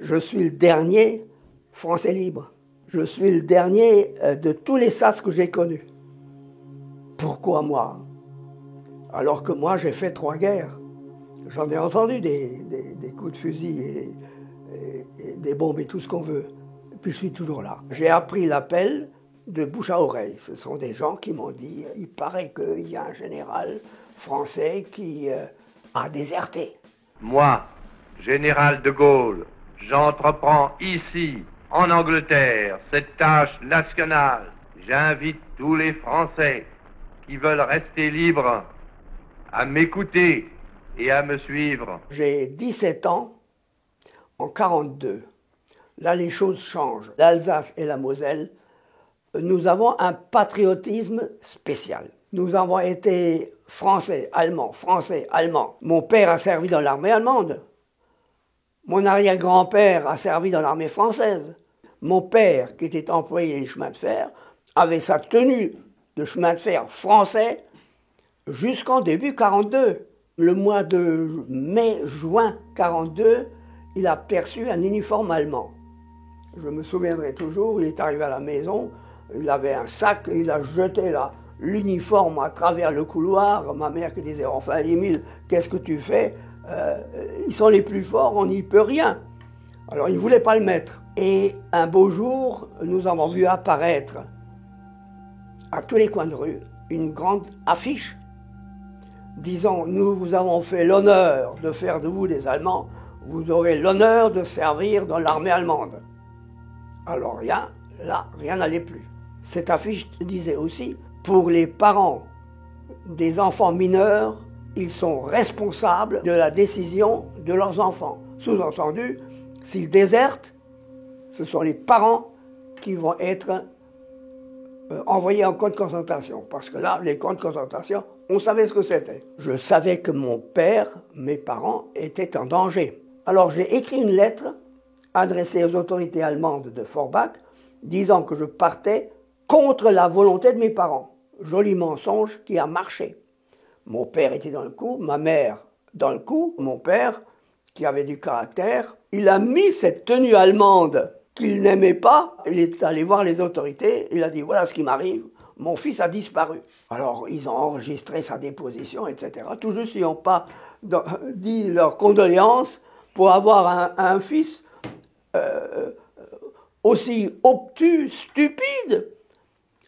Je suis le dernier Français libre. Je suis le dernier de tous les sas que j'ai connus. Pourquoi moi? Alors que moi, j'ai fait 3 guerres. J'en ai entendu des coups de fusil et des bombes et tout ce qu'on veut. Et puis je suis toujours là. J'ai appris l'appel de bouche à oreille. Ce sont des gens qui m'ont dit, il paraît qu'il y a un général français qui a déserté. Moi, général de Gaulle, j'entreprends ici, en Angleterre, cette tâche nationale. J'invite tous les Français qui veulent rester libres à m'écouter et à me suivre. J'ai 17 ans en 1942. Là, les choses changent. L'Alsace et la Moselle, nous avons un patriotisme spécial. Nous avons été français, allemands, français, allemands. Mon père a servi dans l'armée allemande. Mon arrière-grand-père a servi dans l'armée française. Mon père, qui était employé des chemins de fer, avait sa tenue de chemin de fer français jusqu'en début 1942. Le mois de mai-juin 1942, il a perçu un uniforme allemand. Je me souviendrai toujours, il est arrivé à la maison, il avait un sac, il a jeté l'uniforme à travers le couloir. Ma mère qui disait, enfin Émile, qu'est-ce que tu fais? Ils sont les plus forts, on n'y peut rien. Alors il ne voulait pas le mettre. Et un beau jour, nous avons vu apparaître à tous les coins de rue une grande affiche disant, nous vous avons fait l'honneur de faire de vous des Allemands, vous aurez l'honneur de servir dans l'armée allemande. Alors rien n'allait plus. Cette affiche disait aussi, pour les parents des enfants mineurs, ils sont responsables de la décision de leurs enfants. Sous-entendu, s'ils désertent, ce sont les parents qui vont être envoyés en camp de concentration. Parce que là, les camps de concentration, on savait ce que c'était. Je savais que mon père, mes parents, étaient en danger. Alors j'ai écrit une lettre adressée aux autorités allemandes de Forbach, disant que je partais contre la volonté de mes parents. Joli mensonge qui a marché. Mon père était dans le coup, ma mère dans le coup. Mon père, qui avait du caractère, il a mis cette tenue allemande qu'il n'aimait pas. Il est allé voir les autorités, il a dit, voilà ce qui m'arrive, mon fils a disparu. Alors ils ont enregistré sa déposition, etc. Tout juste, ils n'ont pas dit leurs condoléances pour avoir un fils aussi obtus, stupide,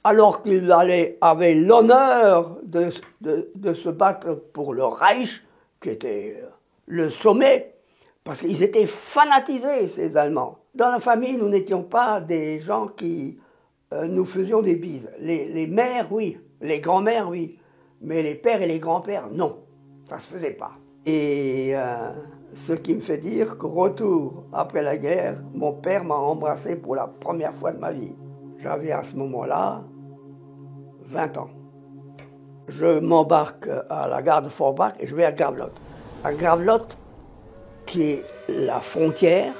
alors qu'il avait l'honneur de se battre pour le Reich, qui était le sommet, parce qu'ils étaient fanatisés, ces Allemands. Dans la famille, nous n'étions pas des gens qui nous faisions des bises. Les mères, oui, les grands-mères, oui, mais les pères et les grands-pères, non, ça ne se faisait pas. Et ce qui me fait dire qu'au retour, après la guerre, mon père m'a embrassé pour la première fois de ma vie. J'avais à ce moment-là 20 ans. Je m'embarque à la gare de Forbach et je vais à Gravelotte. À Gravelotte, qui est la frontière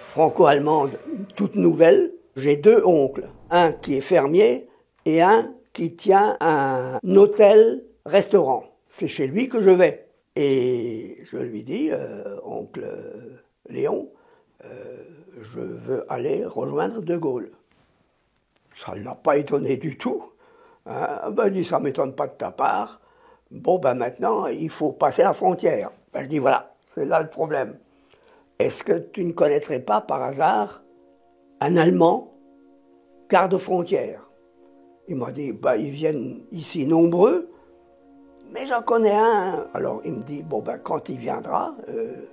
franco-allemande toute nouvelle, j'ai 2 oncles. Un qui est fermier et un qui tient un hôtel-restaurant. C'est chez lui que je vais. Et je lui dis, oncle Léon, je veux aller rejoindre De Gaulle. Ça ne l'a pas étonné du tout. Hein? Ben, il dit, ça ne m'étonne pas de ta part. Bon, ben maintenant, il faut passer la frontière. Ben, je dis, voilà, c'est là le problème. Est-ce que tu ne connaîtrais pas par hasard un Allemand garde-frontière? Il m'a dit, ben, ils viennent ici nombreux, mais j'en connais un. Alors il me dit, bon ben quand il viendra,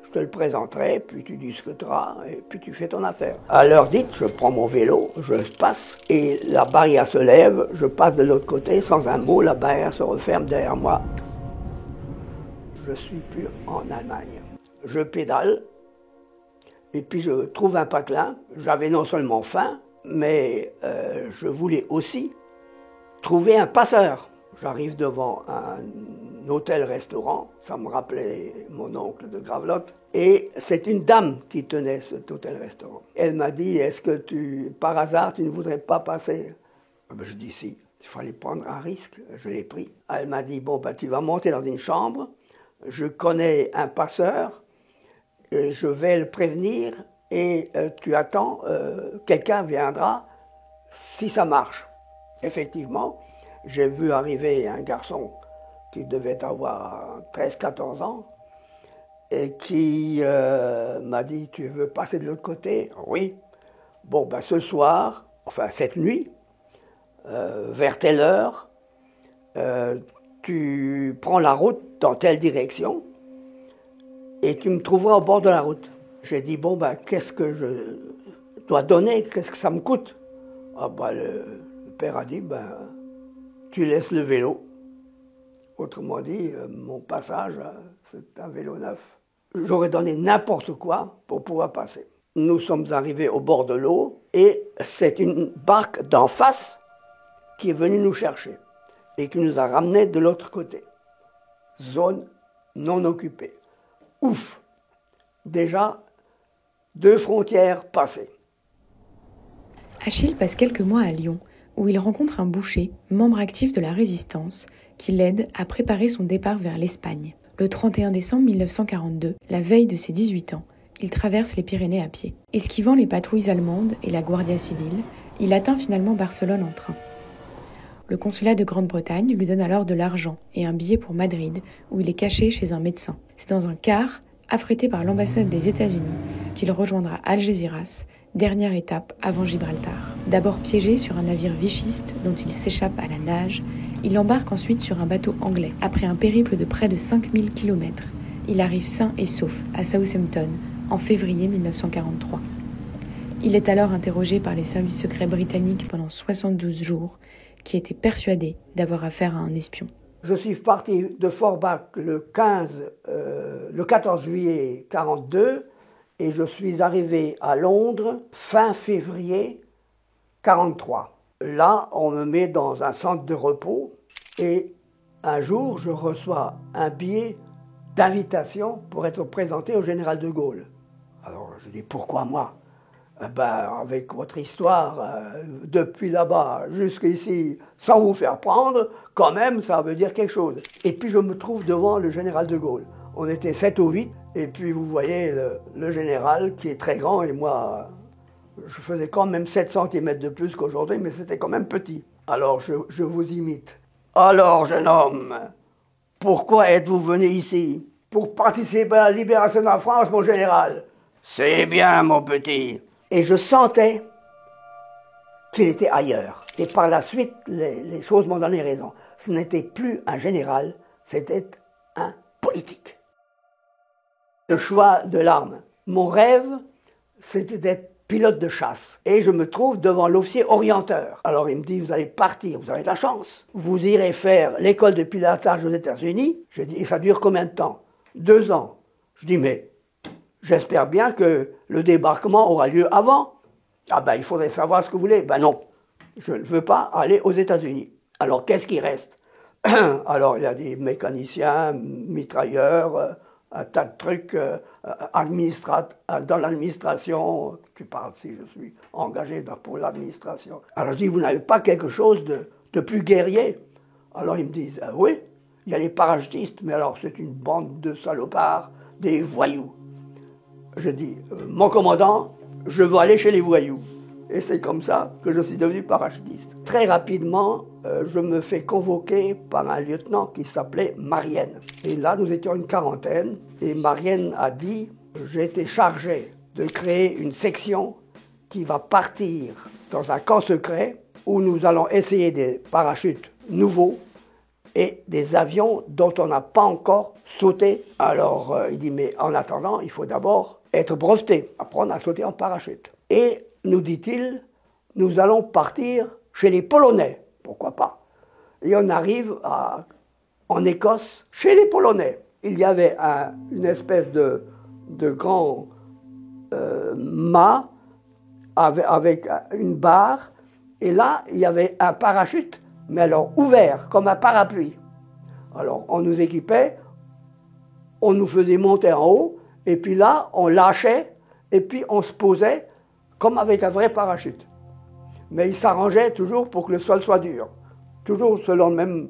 je te le présenterai, puis tu discuteras, et puis tu fais ton affaire. À l'heure dite, je prends mon vélo, je passe, et la barrière se lève, je passe de l'autre côté, sans un mot, la barrière se referme derrière moi. Je suis plus en Allemagne. Je pédale, et puis je trouve un patelin. J'avais non seulement faim, mais je voulais aussi trouver un passeur. J'arrive devant un hôtel-restaurant, ça me rappelait mon oncle de Gravelotte, et c'est une dame qui tenait cet hôtel-restaurant. Elle m'a dit, est-ce que par hasard, tu ne voudrais pas passer? Ben, je dis si, il fallait prendre un risque, je l'ai pris. Elle m'a dit, bon, ben, tu vas monter dans une chambre, je connais un passeur, je vais le prévenir et tu attends, quelqu'un viendra si ça marche. Effectivement, j'ai vu arriver un garçon qui devait avoir 13-14 ans et qui m'a dit « Tu veux passer de l'autre côté ?» Oui. Bon, ben ce soir, enfin cette nuit, vers telle heure, tu prends la route dans telle direction et tu me trouveras au bord de la route. J'ai dit, bon, ben, qu'est-ce que je dois donner? Qu'est-ce que ça me coûte? Ah, ben, le père a dit, ben, tu laisses le vélo. Autrement dit, mon passage, c'est un vélo neuf. J'aurais donné n'importe quoi pour pouvoir passer. Nous sommes arrivés au bord de l'eau et c'est une barque d'en face qui est venue nous chercher et qui nous a ramenés de l'autre côté. Zone non occupée. Ouf! Déjà, 2 frontières passées. Achille passe quelques mois à Lyon, où il rencontre un boucher, membre actif de la Résistance, qui l'aide à préparer son départ vers l'Espagne. Le 31 décembre 1942, la veille de ses 18 ans, il traverse les Pyrénées à pied. Esquivant les patrouilles allemandes et la Guardia Civile, il atteint finalement Barcelone en train. Le consulat de Grande-Bretagne lui donne alors de l'argent et un billet pour Madrid, où il est caché chez un médecin. C'est dans un car, affrété par l'ambassade des États-Unis, qu'il rejoindra Algésiras, dernière étape avant Gibraltar. D'abord piégé sur un navire vichiste dont il s'échappe à la nage, il embarque ensuite sur un bateau anglais. Après un périple de près de 5000 km, il arrive sain et sauf à Southampton en février 1943. Il est alors interrogé par les services secrets britanniques pendant 72 jours, qui étaient persuadés d'avoir affaire à un espion. Je suis parti de Forbach le 14 juillet 1942 et je suis arrivé à Londres fin février 1943. Là, on me met dans un centre de repos et un jour, je reçois un billet d'invitation pour être présenté au général de Gaulle. Alors je dis, pourquoi moi? Ben, avec votre histoire, depuis là-bas jusqu'ici, sans vous faire prendre, quand même, ça veut dire quelque chose. Et puis je me trouve devant le général de Gaulle. On était 7 ou 8, et puis vous voyez le général qui est très grand, et moi, je faisais quand même 7 cm de plus qu'aujourd'hui, mais c'était quand même petit. Alors je vous imite. Alors, jeune homme, pourquoi êtes-vous venu ici? Pour participer à la libération de la France, mon général. C'est bien, mon petit. Et je sentais qu'il était ailleurs. Et par la suite, les choses m'ont donné raison. Ce n'était plus un général, c'était un politique. Le choix de l'arme. Mon rêve, c'était d'être pilote de chasse. Et je me trouve devant l'officier orienteur. Alors il me dit, vous allez partir, vous avez de la chance. Vous irez faire l'école de pilotage aux États-Unis. Je dis, et ça dure combien de temps? 2 ans. Je dis, mais j'espère bien que le débarquement aura lieu avant. Ah ben, il faudrait savoir ce que vous voulez. Ben non, je ne veux pas aller aux États-Unis. Alors, qu'est-ce qui reste? Alors, il y a des mécaniciens, mitrailleurs, un tas de trucs dans l'administration. Tu parles si je suis engagé pour l'administration. Alors, je dis, vous n'avez pas quelque chose de plus guerrier? Alors, ils me disent, oui, il y a les parachutistes, mais alors, c'est une bande de salopards, des voyous. Je dis, mon commandant, je veux aller chez les voyous. Et c'est comme ça que je suis devenu parachutiste. Très rapidement, je me fais convoquer par un lieutenant qui s'appelait Marienne. Et là, nous étions une quarantaine. Et Marienne a dit, j'ai été chargé de créer une section qui va partir dans un camp secret où nous allons essayer des parachutes nouveaux et des avions dont on n'a pas encore sauté. Alors, il dit, mais en attendant, il faut d'abord être breveté, apprendre à sauter en parachute. Et, nous dit-il, nous allons partir chez les Polonais, pourquoi pas. Et on arrive en Écosse, chez les Polonais. Il y avait une espèce de grand mât avec une barre, et là, il y avait un parachute, mais alors ouvert, comme un parapluie. Alors, on nous équipait, on nous faisait monter en haut, et puis là, on lâchait, et puis on se posait comme avec un vrai parachute. Mais il s'arrangeait toujours pour que le sol soit dur. Toujours selon le même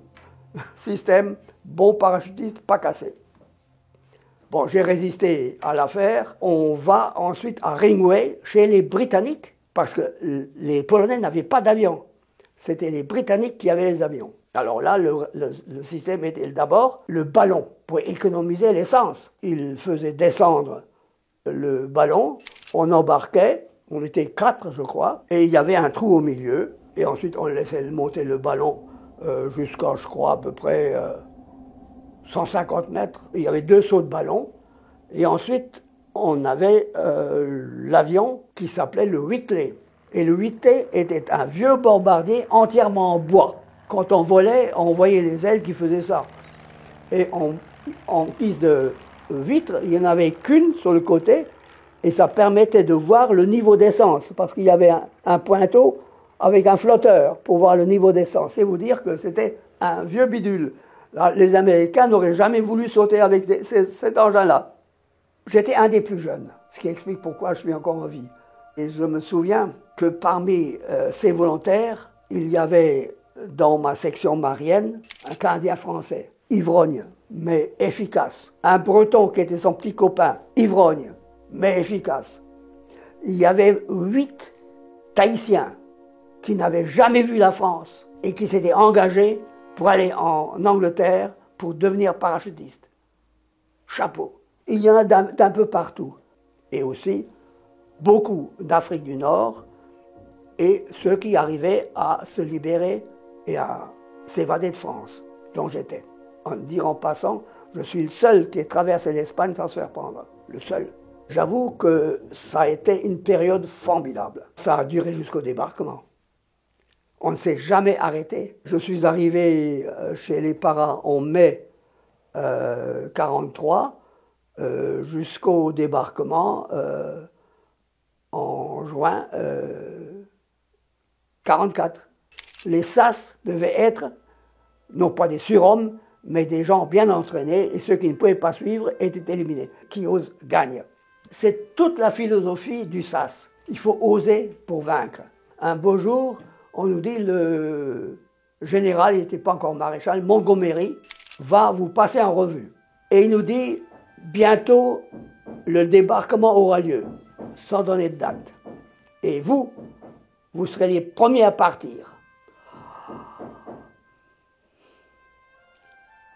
système, bon parachutiste, pas cassé. Bon, j'ai résisté à l'affaire. On va ensuite à Ringway, chez les Britanniques, parce que les Polonais n'avaient pas d'avion. C'était les Britanniques qui avaient les avions. Alors là, le système était d'abord le ballon, pour économiser l'essence. Ils faisaient descendre le ballon, on embarquait, on était 4 je crois, et il y avait un trou au milieu, et ensuite on laissait monter le ballon jusqu'à, je crois, à peu près 150 mètres. Il y avait 2 sauts de ballon, et ensuite on avait l'avion qui s'appelait le Whitley. Et le Whitley était un vieux bombardier entièrement en bois. Quand on volait, on voyait les ailes qui faisaient ça. Et en guise de vitre, il n'y en avait qu'une sur le côté, et ça permettait de voir le niveau d'essence, parce qu'il y avait un pointeau avec un flotteur pour voir le niveau d'essence. C'est vous dire que c'était un vieux bidule. Là, les Américains n'auraient jamais voulu sauter avec cet engin-là. J'étais un des plus jeunes, ce qui explique pourquoi je suis encore en vie. Et je me souviens que parmi ces volontaires, il y avait dans ma section marienne un Canadien français, ivrogne, mais efficace. Un Breton qui était son petit copain, ivrogne, mais efficace. Il y avait 8 Tahitiens qui n'avaient jamais vu la France et qui s'étaient engagés pour aller en Angleterre pour devenir parachutistes. Chapeau. Il y en a d'un peu partout. Et aussi beaucoup d'Afrique du Nord et ceux qui arrivaient à se libérer et à s'évader de France, dont j'étais. En dire en passant, je suis le seul qui ait traversé l'Espagne sans se faire prendre. Le seul. J'avoue que ça a été une période formidable. Ça a duré jusqu'au débarquement. On ne s'est jamais arrêté. Je suis arrivé chez les parents en mai 1943 jusqu'au débarquement en juin 1944. Les SAS devaient être, non pas des surhommes, mais des gens bien entraînés, et ceux qui ne pouvaient pas suivre étaient éliminés. Qui ose gagne. C'est toute la philosophie du SAS. Il faut oser pour vaincre. Un beau jour, on nous dit, le général, il n'était pas encore maréchal, Montgomery, va vous passer en revue. Et il nous dit, bientôt, le débarquement aura lieu, sans donner de date. Et vous serez les premiers à partir.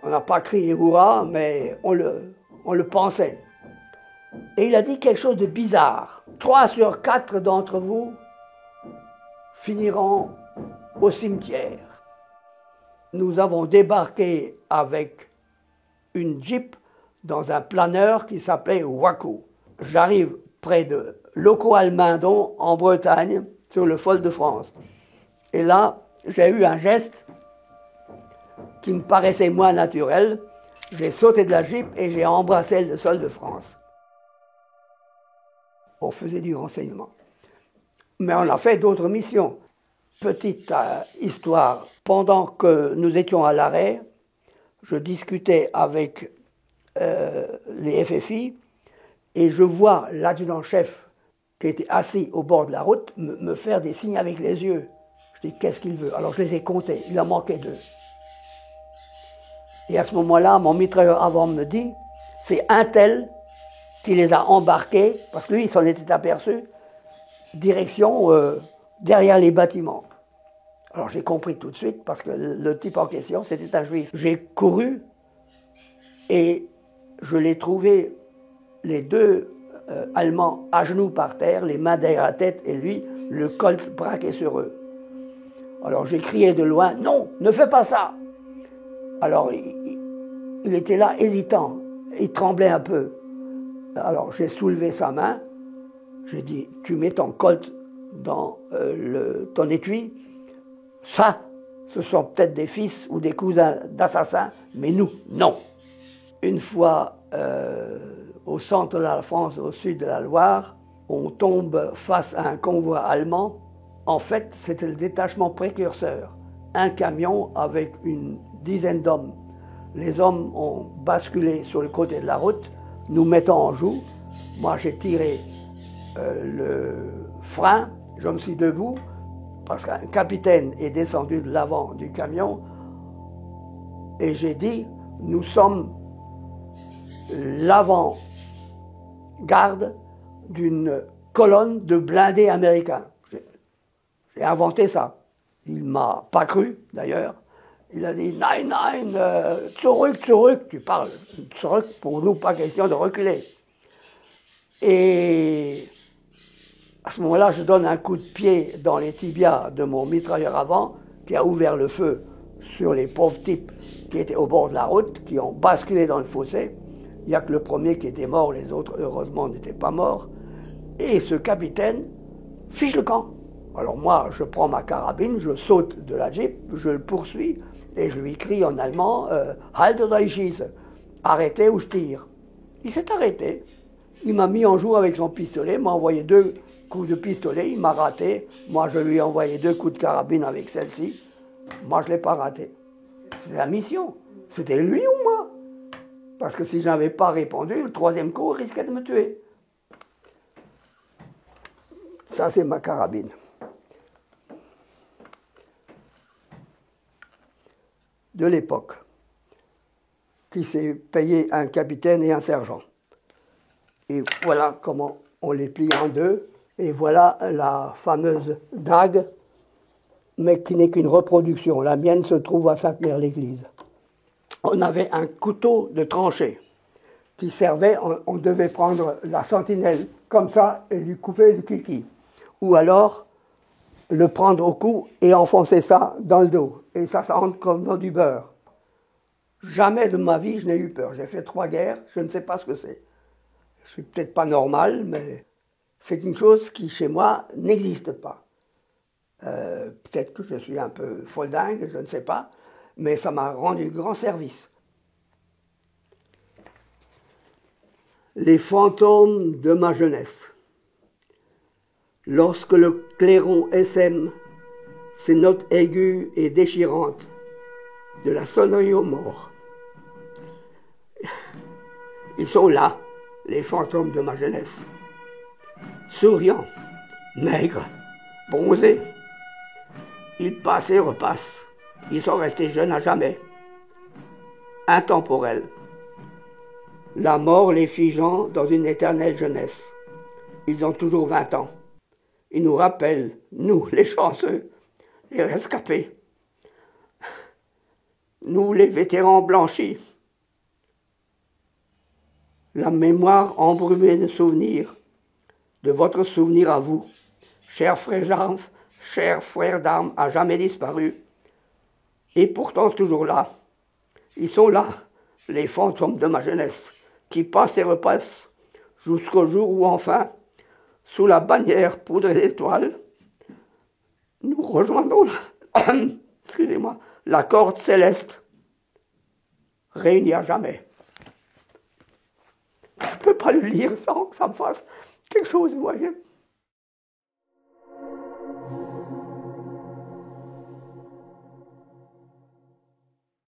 On n'a pas crié hurrah, mais on le pensait. Et il a dit quelque chose de bizarre. 3 sur 4 d'entre vous finiront au cimetière. Nous avons débarqué avec une Jeep dans un planeur qui s'appelait Waco. J'arrive près de Locaux-Almindon, en Bretagne, sur le Fol de France. Et là, j'ai eu un geste qui me paraissait moins naturel. J'ai sauté de la Jeep et j'ai embrassé le sol de France. On faisait du renseignement. Mais on a fait d'autres missions. Petite histoire, pendant que nous étions à l'arrêt, je discutais avec les FFI et je vois l'adjudant-chef qui était assis au bord de la route me faire des signes avec les yeux. Je dis, qu'est-ce qu'il veut? Alors je les ai comptés, il en manquait 2. Et à ce moment-là, mon mitrailleur avant me dit, c'est un tel qui les a embarqués, parce que lui, il s'en était aperçu, direction derrière les bâtiments. Alors j'ai compris tout de suite, parce que le type en question, c'était un juif. J'ai couru et je l'ai trouvé, les 2 Allemands à genoux par terre, les mains derrière la tête, et lui, le colt braqué sur eux. Alors j'ai crié de loin, non, ne fais pas ça. Alors il était là, hésitant, il tremblait un peu. Alors j'ai soulevé sa main, j'ai dit, tu mets ton colt dans ton étui. Ça, ce sont peut-être des fils ou des cousins d'assassins, mais nous, non. Une fois au centre de la France, au sud de la Loire, on tombe face à un convoi allemand. En fait, c'était le détachement précurseur. Un camion avec une dizaine d'hommes. Les hommes ont basculé sur le côté de la route, nous mettant en joue. Moi, j'ai tiré le frein, je me suis debout, parce qu'un capitaine est descendu de l'avant du camion, et j'ai dit, nous sommes l'avant-garde d'une colonne de blindés américains. J'ai inventé ça. Il ne m'a pas cru, d'ailleurs. Il a dit « Nein, nein, zurück, zurück ». Tu parles, zurück, pour nous, pas question de reculer. Et à ce moment-là, je donne un coup de pied dans les tibias de mon mitrailleur avant, qui a ouvert le feu sur les pauvres types qui étaient au bord de la route, qui ont basculé dans le fossé. Il n'y a que le premier qui était mort, les autres, heureusement, n'étaient pas morts. Et ce capitaine fiche le camp. Alors moi, je prends ma carabine, je saute de la Jeep, je le poursuis, et je lui crie en allemand « Halt oder ich schieße » arrêtez ou je tire. Il s'est arrêté. Il m'a mis en joue avec son pistolet, m'a envoyé 2 coups de pistolet, il m'a raté. Moi, je lui ai envoyé 2 coups de carabine avec celle-ci. Moi, je ne l'ai pas raté. C'est la mission. C'était lui ou moi. Parce que si je n'avais pas répondu, le 3e coup risquait de me tuer. Ça, c'est ma carabine. De l'époque, qui s'est payé un capitaine et un sergent. Et voilà comment on les plie en 2. Et voilà la fameuse dague, mais qui n'est qu'une reproduction. La mienne se trouve à Sainte-Mère-l'Église. On avait un couteau de tranchée qui servait, on devait prendre la sentinelle comme ça et lui couper le kiki. Ou alors le prendre au cou et enfoncer ça dans le dos. Et ça rentre comme dans du beurre. Jamais de ma vie je n'ai eu peur. J'ai fait 3 guerres, je ne sais pas ce que c'est. Je suis peut-être pas normal, mais c'est une chose qui chez moi n'existe pas. Peut-être que je suis un peu foldingue, je ne sais pas, mais ça m'a rendu grand service. Les fantômes de ma jeunesse. Lorsque le clairon SM, ses notes aiguës et déchirantes, de la sonnerie aux morts. Ils sont là, les fantômes de ma jeunesse. Souriants, maigres, bronzés. Ils passent et repassent. Ils sont restés jeunes à jamais. Intemporels. La mort les figeant dans une éternelle jeunesse. Ils ont toujours 20 ans. Ils nous rappellent, nous, les chanceux, les rescapés. Nous, les vétérans blanchis. La mémoire embrumée de souvenirs, de votre souvenir à vous, chers frères d'armes à jamais disparus, et pourtant toujours là. Ils sont là, les fantômes de ma jeunesse, qui passent et repassent, jusqu'au jour où enfin, sous la bannière poudrée d'étoiles, nous rejoindrons la corde céleste, réunie à jamais. Je ne peux pas le lire sans que ça me fasse quelque chose, vous voyez.